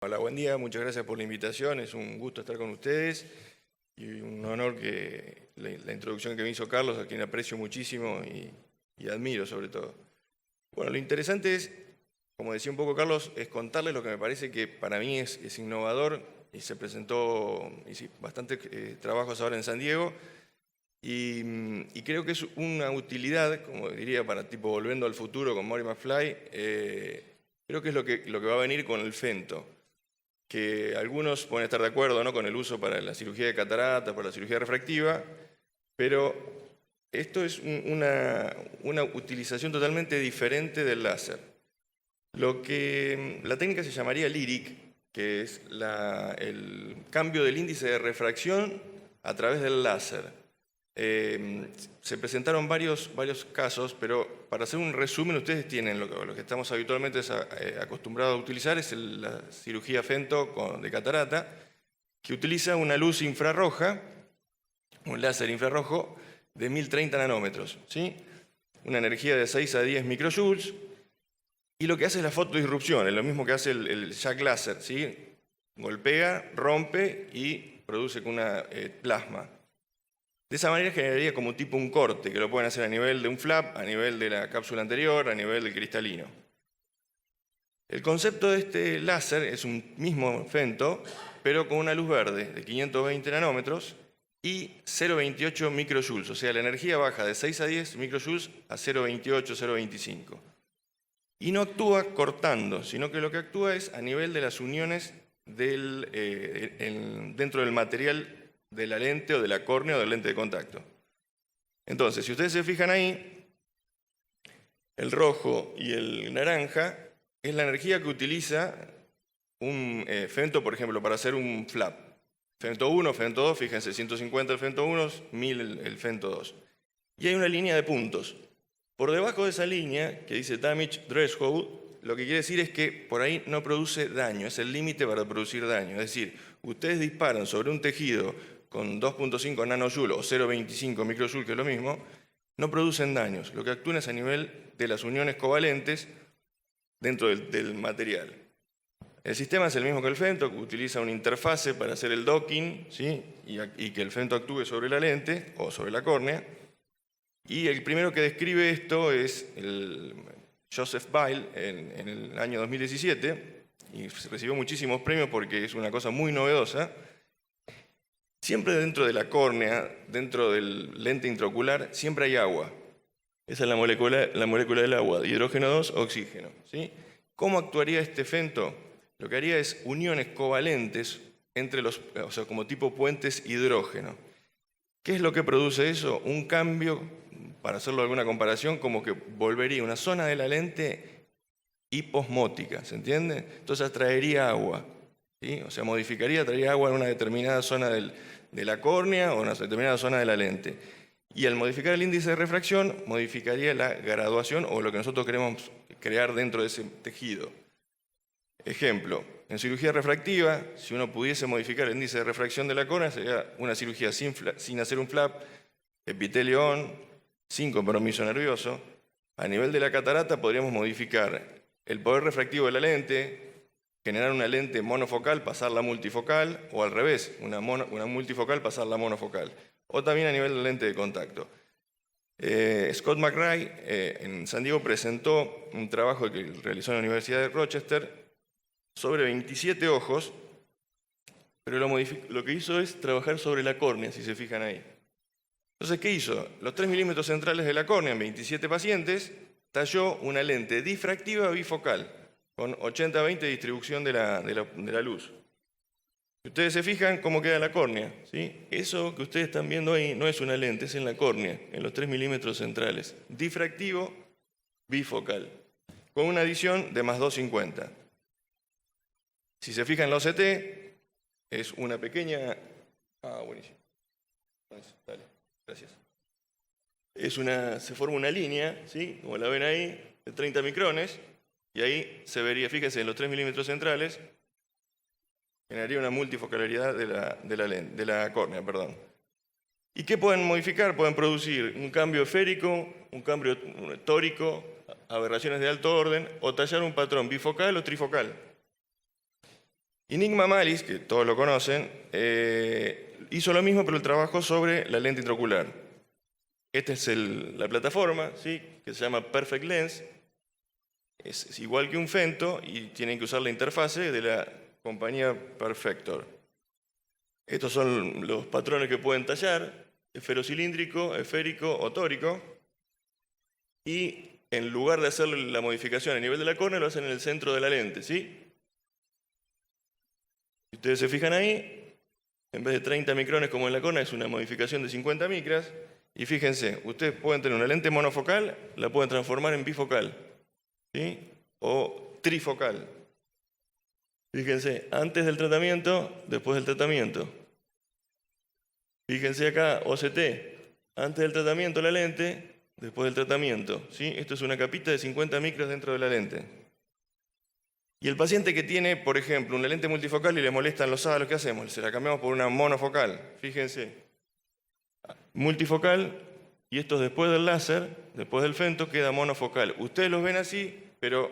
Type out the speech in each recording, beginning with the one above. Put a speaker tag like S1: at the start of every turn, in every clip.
S1: Hola, buen día, muchas gracias por la invitación, es un gusto estar con ustedes y un honor que la introducción que me hizo Carlos, a quien aprecio muchísimo y admiro sobre todo. Bueno, lo interesante es, como decía un poco Carlos, es contarles lo que me parece que para mí es innovador y se presentó, bastantes trabajos ahora en San Diego y creo que es una utilidad, como diría, para tipo Volviendo al Futuro con Marty McFly, creo que es lo que va a venir con el FENTO, que algunos pueden estar de acuerdo, ¿no?, con el uso para la cirugía de catarata, para la cirugía refractiva, pero esto es una utilización totalmente diferente del láser. La técnica se llamaría LIRIC, que es el cambio del índice de refracción a través del láser. Se presentaron varios casos, pero para hacer un resumen, ustedes tienen lo que estamos habitualmente acostumbrados a utilizar, es la cirugía FENTO de catarata, que utiliza una luz infrarroja, un láser infrarrojo de 1030 nanómetros, ¿sí? Una energía de 6 a 10 microjoules, y lo que hace es la fotodisrupción, es lo mismo que hace el Jack Laser, ¿sí? Golpea, rompe y produce una plasma. De esa manera generaría como tipo un corte, que lo pueden hacer a nivel de un flap, a nivel de la cápsula anterior, a nivel del cristalino. El concepto de este láser es un mismo FENTO, pero con una luz verde de 520 nanómetros y 0,28 microjoules, o sea, la energía baja de 6 a 10 microjoules a 0,28, 0,25. Y no actúa cortando, sino que lo que actúa es a nivel de las uniones dentro del material de la lente o de la córnea o de la lente de contacto. Entonces, si ustedes se fijan ahí, el rojo y el naranja es la energía que utiliza un FENTO, por ejemplo, para hacer un flap. FENTO 1, FENTO 2, fíjense, 150 el FENTO 1, 1000 el FENTO 2. Y hay una línea de puntos. Por debajo de esa línea, que dice Damage Threshold, lo que quiere decir es que por ahí no produce daño, es el límite para producir daño. Es decir, ustedes disparan sobre un tejido con 2.5 nanojoules o 0.25 microjoules, que es lo mismo, no producen daños. Lo que actúan es a nivel de las uniones covalentes dentro del material. El sistema es el mismo que el FENTO, que utiliza una interfase para hacer el docking, ¿sí? y que el FENTO actúe sobre la lente o sobre la córnea. Y el primero que describe esto es el Joseph Weil en el año 2017, y recibió muchísimos premios porque es una cosa muy novedosa. Siempre dentro de la córnea, dentro del lente intraocular, siempre hay agua. Esa es la molécula del agua, hidrógeno 2, oxígeno, ¿sí? ¿Cómo actuaría este FENTO? Lo que haría es uniones covalentes entre o sea, como tipo puentes hidrógeno. ¿Qué es lo que produce eso? Un cambio, para hacerlo alguna comparación, como que volvería una zona de la lente hiposmótica, ¿se entiende? Entonces atraería agua, ¿sí? O sea, traería agua en una determinada zona de la córnea o en una determinada zona de la lente. Y al modificar el índice de refracción, modificaría la graduación o lo que nosotros queremos crear dentro de ese tejido. Ejemplo, en cirugía refractiva, si uno pudiese modificar el índice de refracción de la córnea, sería una cirugía sin hacer un flap, epitelio on, sin compromiso nervioso. A nivel de la catarata podríamos modificar el poder refractivo de la lente, generar una lente monofocal, pasarla a multifocal, o al revés, una multifocal, pasarla a monofocal. O también a nivel de lente de contacto. Scott McRae en San Diego presentó un trabajo que realizó en la Universidad de Rochester sobre 27 ojos, pero lo que hizo es trabajar sobre la córnea, si se fijan ahí. Entonces, ¿qué hizo? Los 3 milímetros centrales de la córnea en 27 pacientes, talló una lente difractiva bifocal, con 80-20 distribución de la luz. Si ustedes se fijan cómo queda la córnea, ¿sí? Eso que ustedes están viendo ahí no es una lente, es en la córnea, en los 3 milímetros centrales. Difractivo bifocal, con una adición de más 250. Si se fijan en la OCT, es una pequeña... buenísimo. Dale, gracias. Se forma una línea, ¿sí? Como la ven ahí, de 30 micrones, y ahí se vería, fíjense, en los 3 milímetros centrales, generaría una multifocalidad de la córnea, perdón. ¿Y qué pueden modificar? Pueden producir un cambio esférico, un cambio tórico, aberraciones de alto orden, o tallar un patrón bifocal o trifocal. Enigma Malis, que todos lo conocen, hizo lo mismo, pero el trabajo sobre la lente intraocular. Esta es la plataforma, ¿sí?, que se llama Perfect Lens. Es igual que un Fento y tienen que usar la interfase de la compañía Perfector. Estos son los patrones que pueden tallar: esferocilíndrico, esférico o tórico. Y en lugar de hacer la modificación a nivel de la córnea, lo hacen en el centro de la lente, ¿sí? Si ustedes se fijan ahí, en vez de 30 micrones como en la córnea, es una modificación de 50 micras. Y fíjense, ustedes pueden tener una lente monofocal, la pueden transformar en bifocal, ¿sí?, o trifocal. Fíjense, antes del tratamiento, después del tratamiento. Fíjense acá, OCT, antes del tratamiento la lente, después del tratamiento, ¿sí? Esto es una capita de 50 micras dentro de la lente. Y el paciente que tiene, por ejemplo, una lente multifocal y le molestan los salos, ¿qué hacemos? Se la cambiamos por una monofocal. Fíjense, multifocal, y esto después del láser, después del Fento, queda monofocal. Ustedes los ven así, pero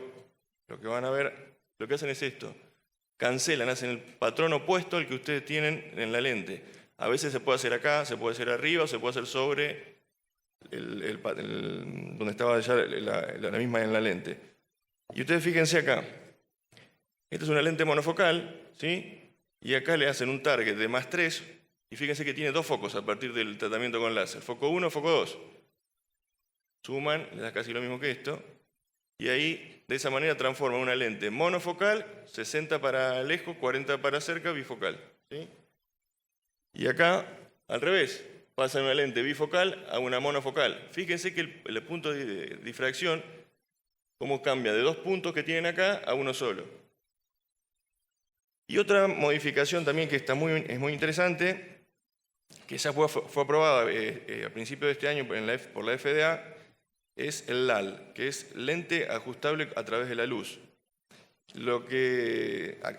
S1: lo que van a ver, lo que hacen es esto: cancelan, hacen el patrón opuesto al que ustedes tienen en la lente. A veces se puede hacer acá, se puede hacer arriba, o se puede hacer sobre donde estaba ya la misma en la lente. Y ustedes fíjense acá, esta es una lente monofocal, ¿sí?, y acá le hacen un target de +3, y fíjense que tiene dos focos a partir del tratamiento con láser: foco 1, foco 2. Suman, les da casi lo mismo que esto, y ahí de esa manera transforman una lente monofocal, 60 para lejos, 40 para cerca, bifocal, ¿sí? Y acá, al revés, pasan una lente bifocal a una monofocal. Fíjense que el punto de difracción, cómo cambia de 2 puntos que tienen acá a uno solo. Y otra modificación también que es muy interesante, que ya fue aprobada a principios de este año por la FDA, es el LAL, que es lente ajustable a través de la luz.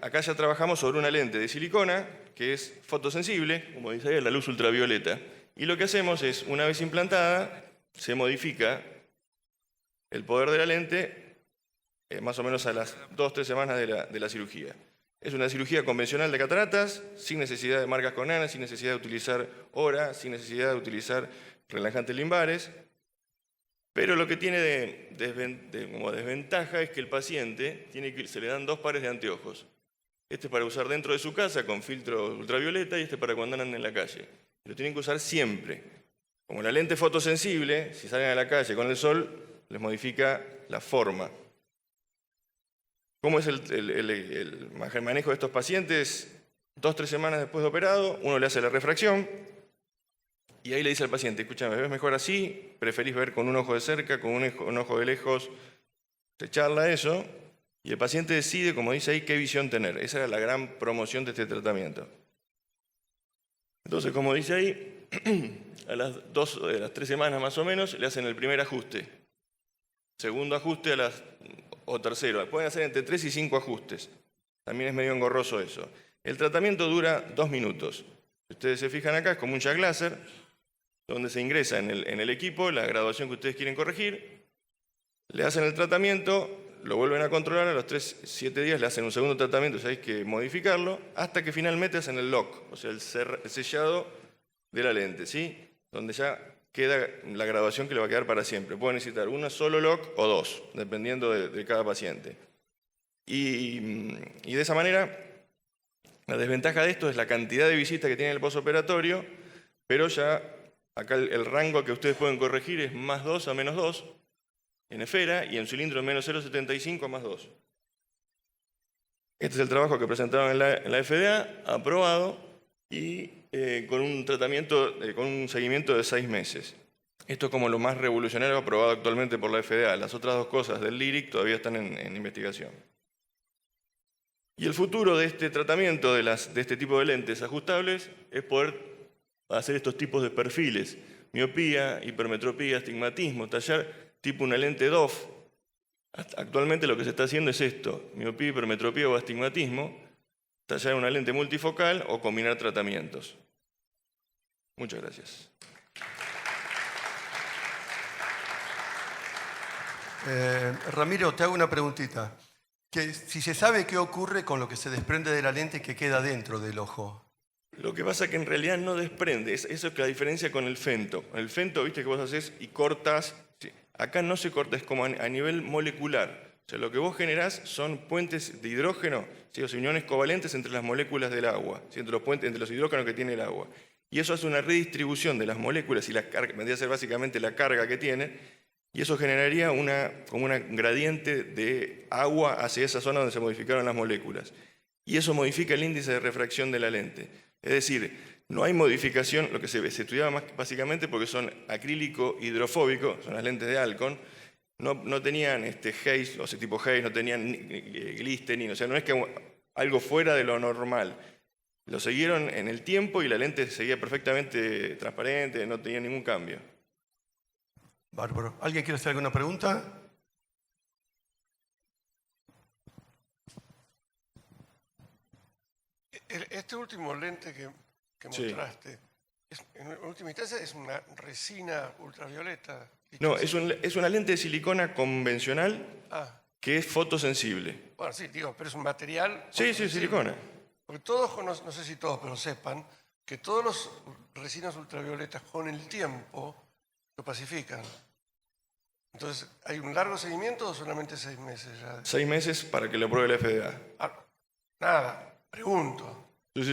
S1: Acá ya trabajamos sobre una lente de silicona que es fotosensible, como dice ahí, a la luz ultravioleta. Y lo que hacemos es, una vez implantada, se modifica el poder de la lente más o menos a las 2-3 semanas de la cirugía. Es una cirugía convencional de cataratas, sin necesidad de marcas coronarias, sin necesidad de utilizar hora, sin necesidad de utilizar relajantes limbares. Pero lo que tiene como desventaja es que el paciente se le dan 2 pares de anteojos. Este es para usar dentro de su casa con filtro ultravioleta y este para cuando andan en la calle. Lo tienen que usar siempre. Como la lente es fotosensible, si salen a la calle con el sol, les modifica la forma. ¿Cómo es el manejo de estos pacientes? 2-3 semanas después de operado, uno le hace la refracción y ahí le dice al paciente: escúchame, ¿ves mejor así? ¿Preferís ver con un ojo de cerca, con un ojo de lejos? Se charla eso y el paciente decide, como dice ahí, qué visión tener. Esa era la gran promoción de este tratamiento. Entonces, como dice ahí, a las 3 semanas más o menos le hacen el primer ajuste. Segundo ajuste o tercero. Pueden hacer entre 3 y 5 ajustes. También es medio engorroso eso. El tratamiento dura 2 minutos. Si ustedes se fijan acá, es como un jack láser, donde se ingresa en el equipo la graduación que ustedes quieren corregir, le hacen el tratamiento, lo vuelven a controlar, a los 3-7 días le hacen un segundo tratamiento, si hay que modificarlo, hasta que finalmente hacen el lock, o sea, el sellado de la lente, ¿sí?, donde ya queda la graduación que le va a quedar para siempre. Pueden necesitar uno solo lock o 2, dependiendo de cada paciente. Y de esa manera, la desventaja de esto es la cantidad de visitas que tiene el postoperatorio, pero ya acá el rango que ustedes pueden corregir es +2 a -2 en esfera y en cilindro -0,75 a +2. Este es el trabajo que presentaron en la FDA, aprobado y con un tratamiento, con un seguimiento de 6 meses. Esto es como lo más revolucionario aprobado actualmente por la FDA. Las otras 2 cosas del LIRIC todavía están en investigación. Y el futuro de este tratamiento, de este tipo de lentes ajustables, es poder hacer estos tipos de perfiles: miopía, hipermetropía, astigmatismo, tallar tipo una lente DOF. Actualmente lo que se está haciendo es esto: miopía, hipermetropía o astigmatismo, tallar una lente multifocal o combinar tratamientos. Muchas gracias.
S2: Ramiro, te hago una preguntita. Que si se sabe qué ocurre con lo que se desprende de la lente que queda dentro del ojo.
S1: Lo que pasa es que en realidad no desprende, eso es la diferencia con el fento. El fento, viste que vos haces y cortas, sí. Acá no se corta, es como a nivel molecular. O sea, lo que vos generás son puentes de hidrógeno, ¿sí? O sea, uniones covalentes entre las moléculas del agua, ¿sí? Entre los hidrógenos que tiene el agua. Y eso hace una redistribución de las moléculas y la carga, vendría a ser básicamente la carga que tiene, y eso generaría como una gradiente de agua hacia esa zona donde se modificaron las moléculas. Y eso modifica el índice de refracción de la lente. Es decir, no hay modificación, lo que se estudiaba más básicamente porque son acrílico hidrofóbico, son las lentes de Alcon, no tenían haze, o sea, tipo haze, no tenían glistening, o sea, no es que algo fuera de lo normal. Lo siguieron en el tiempo y la lente seguía perfectamente transparente, no tenía ningún cambio.
S2: Bárbaro. ¿Alguien quiere hacer alguna pregunta?
S3: Este último lente que mostraste, en última instancia es una resina ultravioleta.
S1: No, es una lente de silicona convencional que es fotosensible.
S3: Bueno, sí, digo, pero es un material...
S1: Sí, silicona.
S3: Porque todos, no sé si todos, pero sepan, que todos los resinas ultravioletas con el tiempo lo pacifican. Entonces, ¿hay un largo seguimiento o solamente 6 meses ya?
S1: 6 meses para que lo apruebe la FDA.
S3: Nada, pregunto.